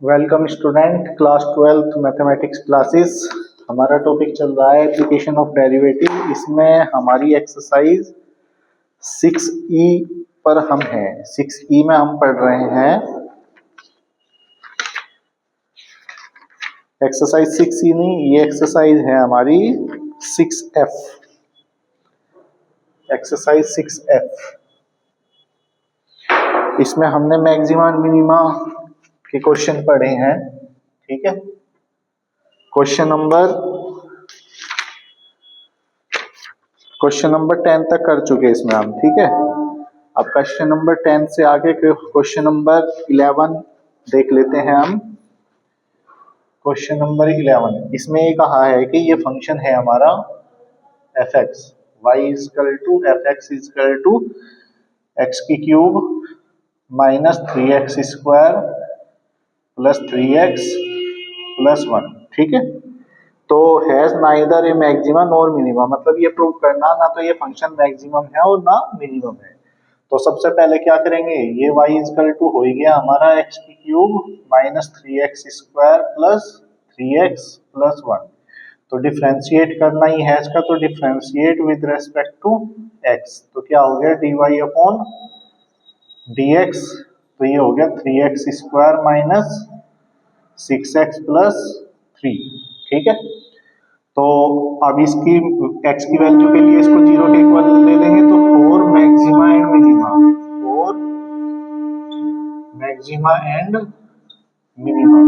Welcome student, class 12th mathematics classes. हमारा topic चल रहा है एप्लीकेशन ऑफ डेरिवेटिव। इसमें हमारी एक्सरसाइज 6E पर हम हैं। 6E में हम पढ़ रहे हैं एक्सरसाइज 6E नहीं, ये एक्सरसाइज है हमारी 6F। एक्सरसाइज 6F, इसमें हमने मैक्सिमा और मिनिमा के क्वेश्चन पढ़े हैं। ठीक है, क्वेश्चन नंबर 10 तक कर चुके इसमें हम। ठीक है, अब क्वेश्चन नंबर 10 से आगे क्वेश्चन नंबर 11 देख लेते हैं हम। क्वेश्चन नंबर 11, इसमें ये कहा है कि ये फंक्शन है हमारा F X, Y is equal to F X is equal to X की cube minus 3x square plus 3x plus 1। ठीक है, तो has neither a maximum or minimum, मतलब ये प्रूव करना ना तो ये फंक्शन मैक्सिमम है और ना मिनिमम है। तो सबसे पहले क्या करेंगे, ये y इजकल टू हो गया हमारा x की cube minus 3x square plus 3x plus 1। तो डिफ्रेंशिएट करना ही है इसका, तो differentiate with respect to x, तो क्या हो गया dy अपॉन dx। तो ये हो गया 3x square minus 6x plus 3। ठीक है, तो अब इसकी x की वैल्यू के लिए इसको 0 के इक्वल ले लेंगे, तो 4 maxima and minima, 4 maxima and minima.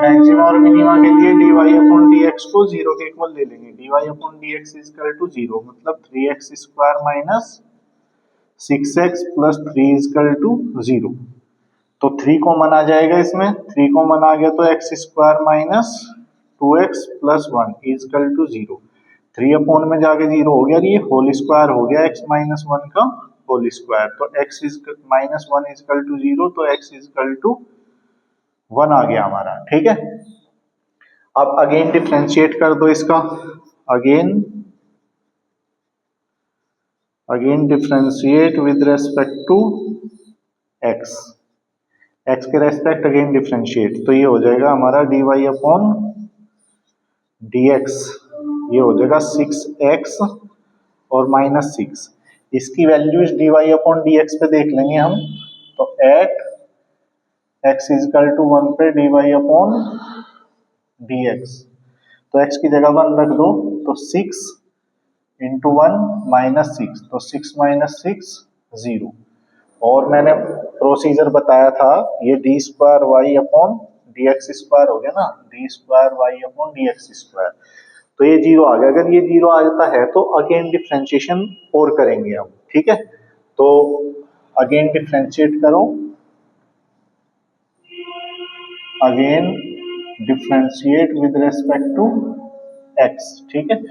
Maxima और मिनिमा के लिए dy अपॉन dx को 0 के इक्वल ले लेंगे। dy upon dx is equal to 0, मतलब 3x square minus 6x plus 3 is equal to 0। तो 3 कॉमन आ जाएगा इसमें, 3 कॉमन आ गया तो x square minus 2x plus 1 is equal to 0। 3 upon में जाके 0 हो गया, ये होल स्क्वायर हो गया x माइनस 1 का होल स्क्वायर। तो x is minus 1 is equal to 0, तो x इज इक्वल टू 1 आ गया हमारा। ठीक है, अब अगेन डिफ्रेंशिएट कर दो इसका। Again differentiate with respect to x, x के रेस्पेक्ट अगेन डिफ्रेंशिएट, तो ये हो जाएगा हमारा dy अपॉन dx, ये हो जाएगा 6x और माइनस 6। इसकी वैल्यूज dy अपॉन dx पे देख लेंगे हम, तो at x is equal to 1 पे dy अपॉन dx, तो x की जगह 1 रख दो, तो 6 इंटू 1 माइनस 6, तो 6 माइनस 6 0। और मैंने प्रोसीजर बताया था, ये d square Y upon D x square हो गया ना, d square Y upon D x square, तो ये 0 आ गया। अगर ये 0 आ जाता है तो अगेन डिफ्रेंशिएशन और करेंगे हम। ठीक है, तो अगेन डिफ्रेंशिएट करो, again differentiate with respect to x। ठीक है,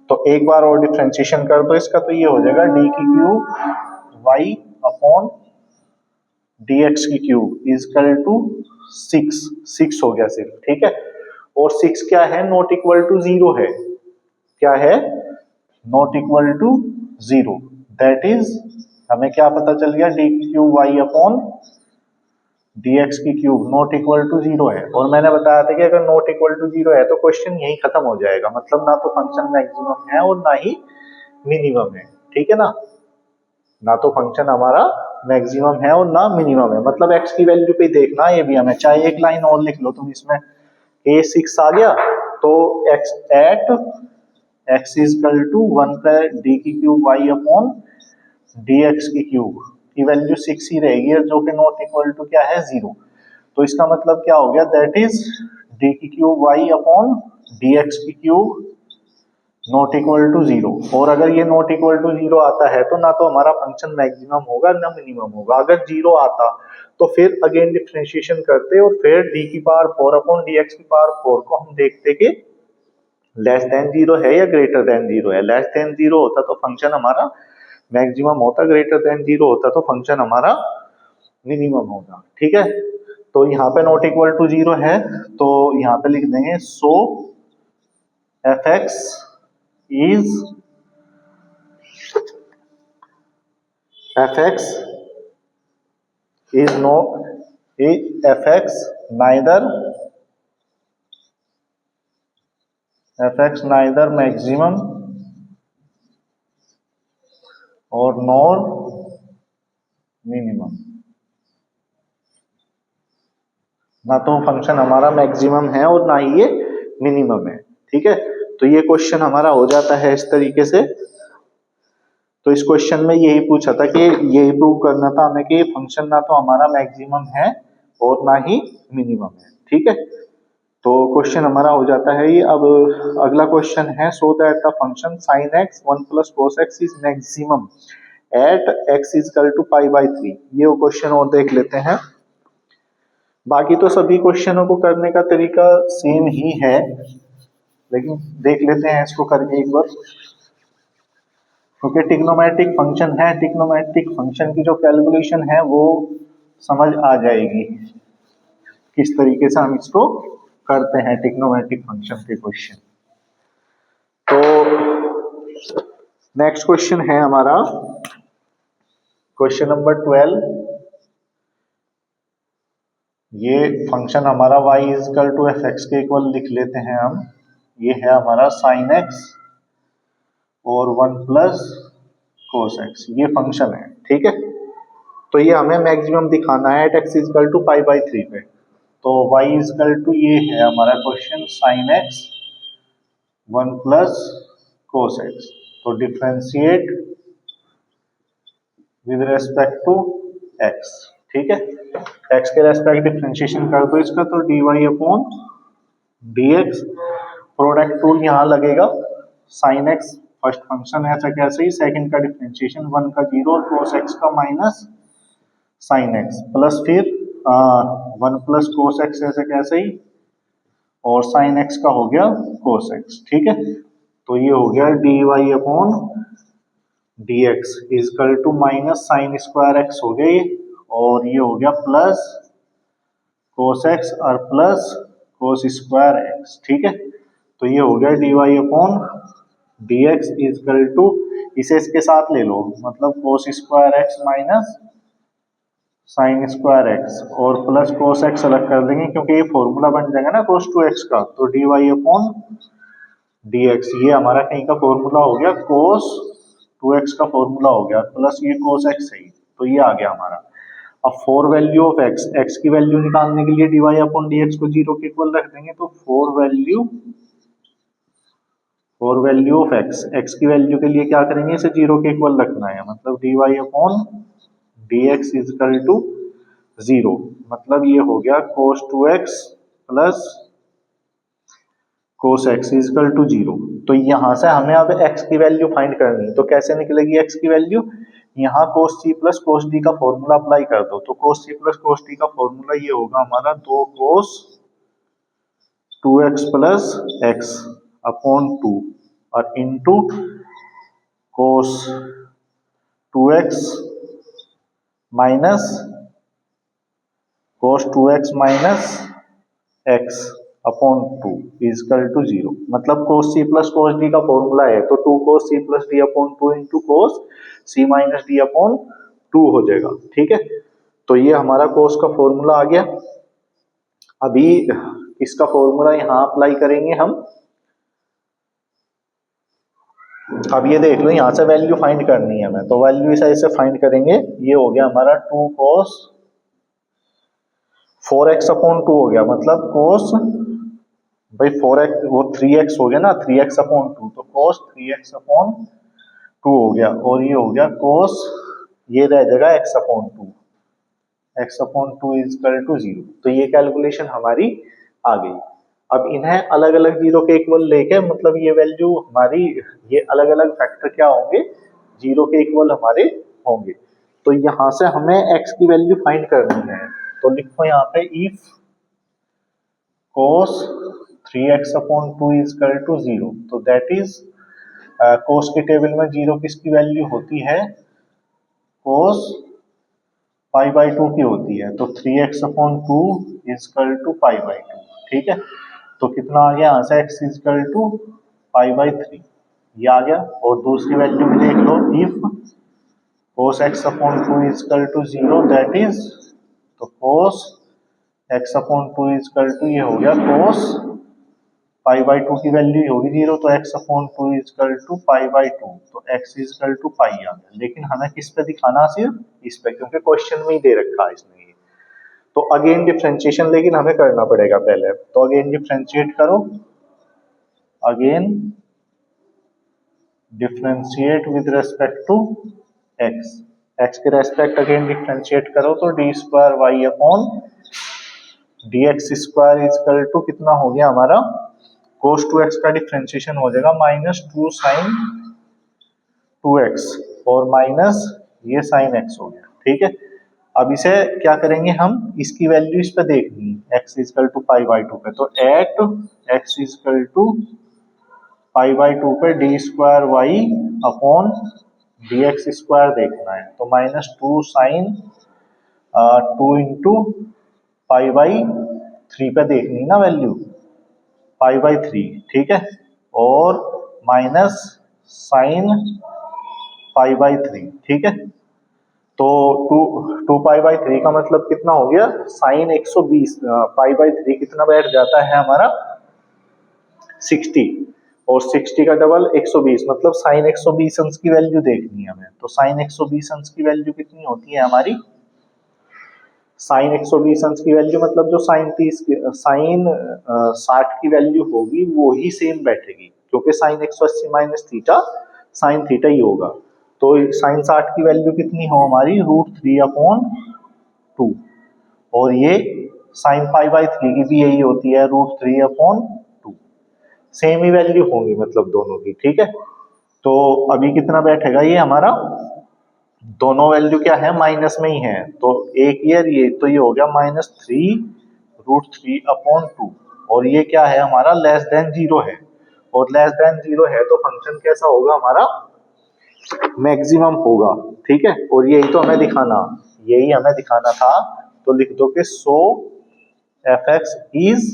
तो एक बार और डिफ्रेंशिएशन कर दो इसका, तो ये हो जाएगा डी की क्यूब y अपॉन dx की क्यूब इज इक्वल टू 6 हो गया सिर्फ। ठीक है, और 6 क्या है, नॉट इक्वल टू 0 है। क्या है, not equal to 0, that is हमें क्या पता चल गया, डी की क्यूब y अपॉन dx की क्यूब नॉट इक्वल टू 0 है। और मैंने बताया था कि अगर नॉट इक्वल टू 0 है तो क्वेश्चन यही खत्म हो जाएगा, मतलब ना तो फंक्शन मैक्सिमम है और ना ही मिनिमम है। ठीक है ना, ना तो फंक्शन हमारा मैक्सिमम है और ना मिनिमम है, मतलब x की वैल्यू पे देखना ये भी हमें। चाहे एक लाइन और लिख लो तुम इसमें, a 6 आ गया तो x at x is equal to 1 पे d की क्यूब y अपॉन dx की क्यूब की वैल्यू 6 ही रहेगी, जो कि नॉट इक्वल टू क्या है, 0। तो इसका मतलब क्या हो गया, दैट इज d की क्यूब y अपॉन dx की क्यूब नॉट इक्वल टू 0। और अगर ये नॉट इक्वल टू 0 आता है तो ना तो हमारा फंक्शन मैक्सिमम होगा ना मिनिमम होगा। अगर 0 आता तो फिर अगेन डिफरेंशिएशन करते और फिर d की पावर 4 अपॉन dx की पावर 4 को हम देखते कि लेस देन 0 है या ग्रेटर देन 0 है। लेस देन 0 होता तो फंक्शन हमारा मैक्सिमम होता, ग्रेटर देन 0 होता तो फंक्शन हमारा मिनिमम होगा। ठीक है, तो यहाँ पे नॉट इक्वल टू 0 है, तो यहाँ पे लिख देंगे so F X is f(x) is a F X neither maximum or nor minimum, ना तो फंक्शन हमारा मैक्सिमम है और ना ही ये मिनिमम है। ठीक है, तो ये क्वेश्चन हमारा हो जाता है इस तरीके से। तो इस क्वेश्चन में यही पूछा था कि यही प्रूव करना था हमें कि फंक्शन ना तो हमारा मैक्सिमम है और ना ही मिनिमम है। ठीक है, तो क्वेश्चन हमारा हो जाता है ये। अब अगला क्वेश्चन है, so that the function sin x 1 plus cos x is maximum at x is equal to pi by 3। ये क्वेश्चन और देख लेते हैं। बाकी तो सभी क्वेश्चनों को करने का तरीका सेम ही है, लेकिन देख लेते हैं इसको करके एक बार, क्योंकि ट्रिग्नोमेट्रिक फंक्शन है, ट्रिग्नोमेट्रिक फंक्शन की जो कैलकुलेशन है वो समझ आ जाएगी किस तरीके से हम इसको करते हैं ट्रिग्नोमेट्रिक फंक्शन के क्वेश्चन। तो नेक्स्ट क्वेश्चन है हमारा क्वेश्चन नंबर 12। ये फंक्शन हमारा y is equal to F X के इक्वल लिख लेते हैं हम। ये है हमारा साइन एक्स और 1 प्लस कोस एक्स, ये फंक्शन है। ठीक है, तो ये हमें मैक्सिमम दिखाना है at X is equal to pi by 3 पे। तो y इज इक्वल टू ये है हमारा question sine X 1 plus cos X. तो differentiate with respect to x। ठीक है, x के रेस्पेक्ट डिफरेंशिएशन कर दो इसका, तो dy upon dx। Product rule यहाँ लगेगा, साइन एक्स फर्स्ट फंक्शन है ऐसा कैसे ही, सेकंड का डिफरेंशिएशन 1 का 0 और कोस एक्स का माइनस साइन एक्स, प्लस फिर 1 प्लस कोस एक्स ऐसे कैसे ही, और साइन एक्स का हो गया कोस एक्स। ठीक है, तो ये हो गया dy upon dx is equal to minus sine square X हो गया ये, और ये हो गया प्लस कोस एक्स और प्लस कोस स्क्वायर एक्स। ठीक है, तो ये हो गया dy upon dx is equal to, इसे इसके साथ ले लो, मतलब cos square X minus sine square X, और प्लस कोस एक्स अलग कर देंगे क्योंकि ये फॉर्मूला बन जाएगा ना कोस 2x का। तो dy अपॉन dx ये हमारा कहीं का फॉर्मूला हो गया, कोस 2x का फॉर्मूला हो गया, प्लस ये कोस एक्स है, तो ये आ गया हमारा। अब for value of x, x की वैल्यू निकालने के लिए dy अपॉन dx को 0 के इक्वल रख देंगे। तो for value of x, x की वैल्यू के लिए क्या करेंगे, इसे 0 के इक्वल रखना है, मतलब dy upon dx is equal to 0, मतलब ये हो गया cos 2x plus cos x is equal to 0। तो यहां से हमें अब x की वैल्यू फाइंड करनी है, तो कैसे निकलेगी x की वैल्यू, यहाँ cos c प्लस cos d का फॉर्मूला अप्लाई कर दो। तो cos c प्लस cos d का फॉर्मूला ये होगा हमारा 2 cos 2x plus x upon 2 और into cos 2x minus cos 2x minus x upon 2 is equal to 0, मतलब cos c प्लस cos d का फॉर्मूला है, तो 2 cos c प्लस d upon 2 into cos c minus d upon 2 हो जाएगा। ठीक है, तो ये हमारा cos का फॉर्मूला आ गया। अभी इसका फॉर्मूला यहाँ अप्लाई करेंगे हम। अब ये देख लो, यहाँ से वैल्यू फाइंड करनी है हमें, तो वैल्यू इस ऐसे फाइंड करेंगे। ये हो गया हमारा 2 cos 4x अपॉन 2 हो गया, मतलब cos भाई 4x वो 3x हो गया ना, 3x अपॉन 2, तो cos 3x अपॉन 2 हो गया, और ये हो गया cos, ये रह जाएगा x upon 2, x upon 2 is equal to 0। तो ये कैलकुलेशन हमारी आ गई। अब इन्हें अलग अलग जीरो के इक्वल लेके, मतलब ये वैल्यू हमारी, ये अलग अलग फैक्टर क्या होंगे, जीरो के इक्वल हमारे होंगे। तो यहां से हमें x की वैल्यू फाइंड करनी है, तो लिखो यहाँ पे if cos 3x upon 2 is equal to 0, तो दैट इज cos के टेबल में 0 किसकी वैल्यू होती है, cos पाई बाई 2 की होती है, तो 3x upon 2 is equal to pi by 2। ठीक है, तो कितना आ गया यहाँ से, x is equal to pi by 3, ये आ गया। और दूसरी वैल्यू भी देख लो, if cos x upon 2 is equal to 0 that is, तो cos X upon two is equal to ये हो गया कोस पाई बाई टू की वैल्यू होगी 0, तो X upon two is equal to pi by two, तो X is equal to pi आ गया। लेकिन हमें किस पे दिखाना, सिर्फ इस पे, क्योंकि क्वेश्चन में ही दे रखा है इसने ये। तो अगेन डिफरेंशिएशन लेकिन हमें करना पड़ेगा पहले, तो अगेन डिफरेंशिएट करो, again differentiate with respect to X, X के रेस्पेक्ट अगेन डिफरेंशिएट करो, तो d square Y upon D x square is equal to कितना हो गया हमारा, कोस टू एक्स का डिफरेंशिएशन हो जाएगा minus two sine two X और माइनस ये साइन एक्स हो गया। ठीक है, अब इसे क्या करेंगे हम, इसकी वैल्यू इस पे देखनी है, X is equal to pi by two पे, तो at X is equal to pi by two पे D square Y upon D x square देखना है, तो minus two sine two into pi by three पे देखनी ना वैल्यू, पाई बाई थ्री। ठीक है, और minus sine pi by three. ठीक है, तो टू पाई बाई थ्री का मतलब कितना हो गया, साइन 120, पाई बाई थ्री कितना बैठ जाता है हमारा 60, और 60 का डबल 120, मतलब साइन 120 अंश की वैल्यू देखनी है हमें। तो साइन 120 अंश की वैल्यू कितनी होती है हमारी, साइन 120 अंश की वैल्यू मतलब जो साइन 60 की वैल्यू होगी वो ही सेम बैठेगी, क्योंकि sine 180 minus theta sine theta ही होगा। तो साइन 60 की वैल्यू कितनी हो हमारी, रूट थ्री अपॉन टू, और ये साइन पाई बाई थ्री की भी यही होती है, root three upon two, same ही वैल्यू होंगी मतलब दोनों की। ठीक है, तो अभी कितना बैठेगा ये हमारा, दोनों वैल्यू क्या है, माइनस में ही है, तो एक ईयर ये, तो ये हो गया minus three root three upon two, और ये क्या है हमारा लेस देन जीरो है, और लेस देन जीरो है तो फंक्शन कैसा होगा हमारा, मैक्सिमम होगा। ठीक है, और यही तो हमें दिखाना, यही हमें दिखाना था, तो लिख दो कि so F X is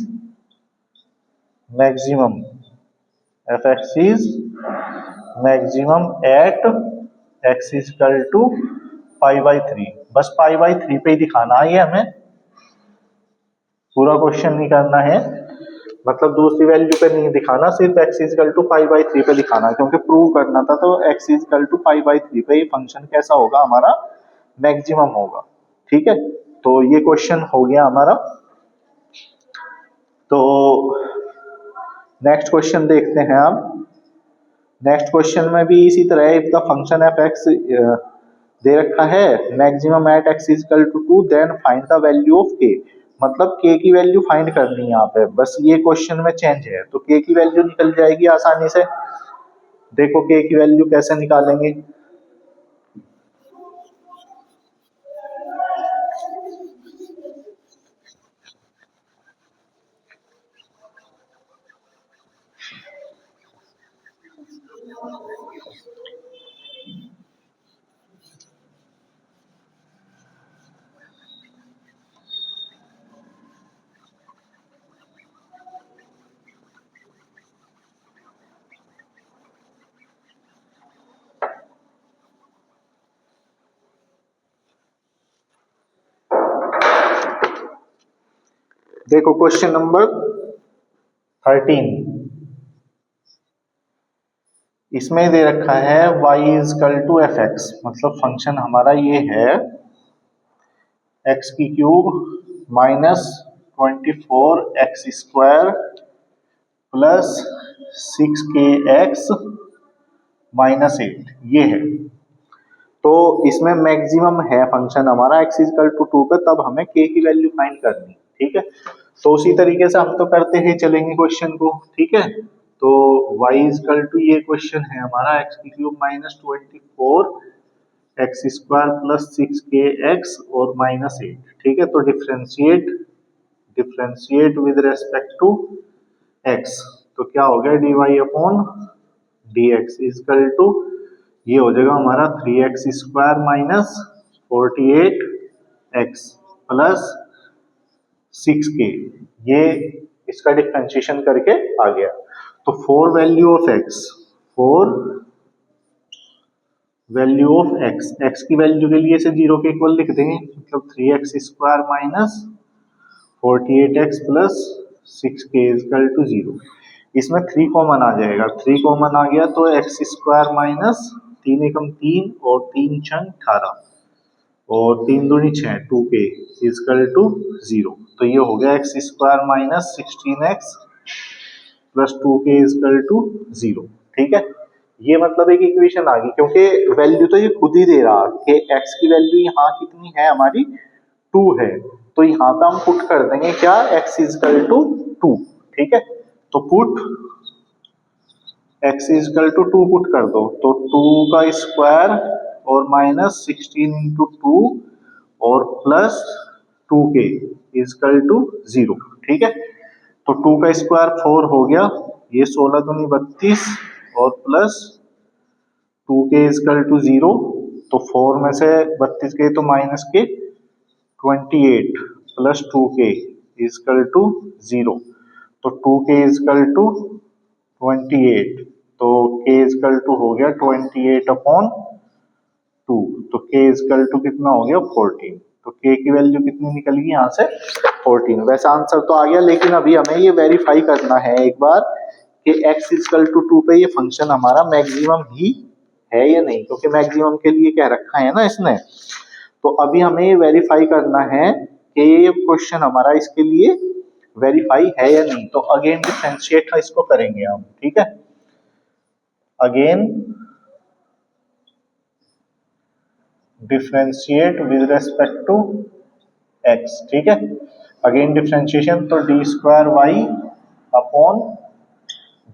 maximum, F X is maximum at X is equal to pi by three, बस पाई बाई थ्री पे ही दिखाना है ये हमें, पूरा क्वेश्चन नहीं करना है, मतलब दूसरी वैल्यू पे नहीं दिखाना, सिर्फ X is equal to pi by three पे दिखाना है, क्योंकि प्रूव करना था, तो X is equal to pi by three पे ये फंक्शन कैसा होगा हमारा, मैक्सिमम होगा। ठीक है, तो ये क्वेश्चन हो गया हमारा। तो नेक्स्ट क्वेश्चन देखते हैं आप, नेक्स्ट क्वेश्चन में भी इसी तरह if the function F X दे रखा है maximum at X is equal to two, then find the value of K, मतलब के की वैल्यू फाइंड करनी है यहाँ पे, बस ये क्वेश्चन में चेंज है, तो के की वैल्यू निकल जाएगी आसानी से। देखो के की वैल्यू कैसे निकालेंगे, देखो क्वेश्चन नंबर 13, इसमें दे रखा है y is equal to F X, मतलब फंक्शन हमारा ये है एक्स की cube minus 24 X square plus 6 k x minus 8, ये है। तो इसमें मैक्सिमम है फंक्शन हमारा X is equal to two पे, तब हमें के की वैल्यू फाइंड करनी। ठीक है, तो उसी तरीके से हम तो करते ही चलेंगे क्वेश्चन को। ठीक है, तो y इज इक्वल टू ये क्वेश्चन है हमारा एक्स की cube minus 24 X square plus 6 k x और माइनस 8। ठीक है, तो differentiate with respect to x, तो क्या हो गया d y upon D x is equal to, ये हो जाएगा हमारा 3x square minus 48x plus 6k, ये इसका डिफरेंशिएशन करके आ गया। तो फोर वैल्यू ऑफ x की वैल्यू के लिए से जीरो के इक्वल लिख देंगे, मतलब 3x square minus 48x plus 6k is equal to 0। इसमें 3 कॉमन आ जाएगा, 3 कॉमन आ गया तो एक्स स्क्वायर माइनस 3 एकम 3 और 3 छंग 18 और 3 दूनी 6 2k इजकल टू 0। तो ये हो गया X square minus 16x plus 2k is equal to 0। ठीक है, ये मतलब एक इक्वेशन आ गई, क्योंकि वैल्यू तो ये खुद ही दे रहा कि x की वैल्यू यहाँ कितनी है हमारी 2 है, तो यहाँ पे हम पुट कर देंगे क्या x इजकल टू 2। ठीक है, तो put x is equal to 2 put कर दो, तो 2 का स्क्वायर और माइनस 16 इंटू 2 और प्लस 2k इजकल टू 0। ठीक है, तो 2 का स्क्वायर 4 हो गया, ये 16 दूनी 32 और प्लस 2k इजकल टू 0। तो 4 में से 32 गए तो माइनस के 28 प्लस 2k इजकल टू 0। तो 2k इजकल टू 28, तो k इजकल टू हो गया 28 अपॉन 2, तो k इजकल टू कितना हो गया 14। तो k की वैल्यू कितनी निकल गई यहाँ से 14। वैसा आंसर तो आ गया, लेकिन अभी हमें ये वेरीफाई करना है एक बार कि x इजकल टू 2 पे ये फंक्शन हमारा मैक्सिमम ही है या नहीं, क्योंकि मैक्सिमम के लिए क्या रखा है ना इसने। तो अभी हमें ये वेरीफाई करना है कि ये क्वेश्चन हमारा इसके लिए वेरीफाई है या नहीं। तो अगेन डिफरेंशिएट इसको करेंगे हम। ठीक है, again differentiate with respect to x। ठीक है, अगेन डिफरेंशिएशन, तो d square Y upon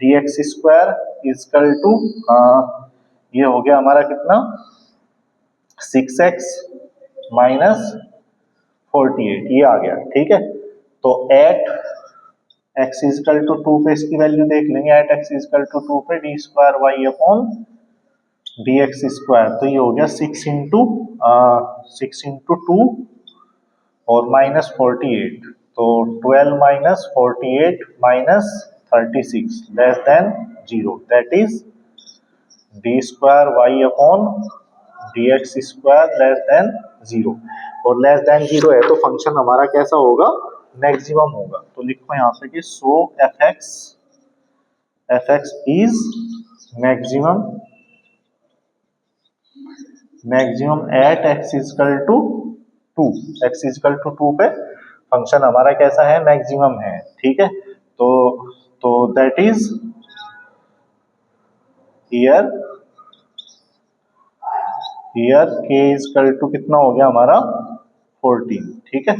D x square is equal to ये हो गया हमारा कितना 6x माइनस 48, ये आ गया। ठीक है, तो एट x इजकल टू 2 पे इसकी वैल्यू देख लेंगे, एट x इजकल टू 2 पे D square Y upon D x square, तो ये हो गया 6 इंटू 2 और माइनस 48, तो 12 minus 48 minus 36 less than 0, that is d square Y upon D x square less than 0। और लेस देन 0 है तो फंक्शन हमारा कैसा होगा मैक्सिमम होगा। तो लिखो यहाँ पे कि so F X is maximum at X is equal to 2। X is equal to 2 पे फंक्शन हमारा कैसा है मैक्सिमम है। ठीक है, तो that is here k is equal to कितना हो गया हमारा 14। ठीक है,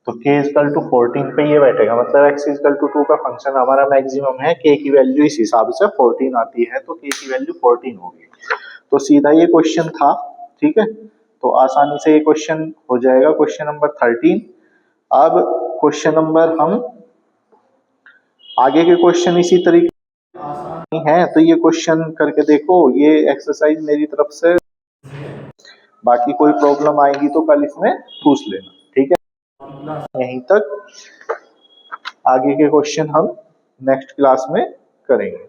तो k इजकल टू 14 पे ये बैठेगा, मतलब x इजकल टू 2 का फंक्शन हमारा मैक्सिमम है, k की वैल्यू इस हिसाब से 14 आती है, तो k की वैल्यू 14 होगी। तो सीधा ये क्वेश्चन था। ठीक है, तो आसानी से ये क्वेश्चन हो जाएगा, क्वेश्चन नंबर 13। अब क्वेश्चन नंबर हम आगे के क्वेश्चन इसी तरीके हैं, तो ये क्वेश्चन करके देखो, ये एक्सरसाइज मेरी तरफ से, बाकी कोई प्रॉब्लम आएगी तो कल इसमें पूछ लेना। ठीक है, यहीं तक, आगे के क्वेश्चन हम नेक्स्ट क्लास में करेंगे।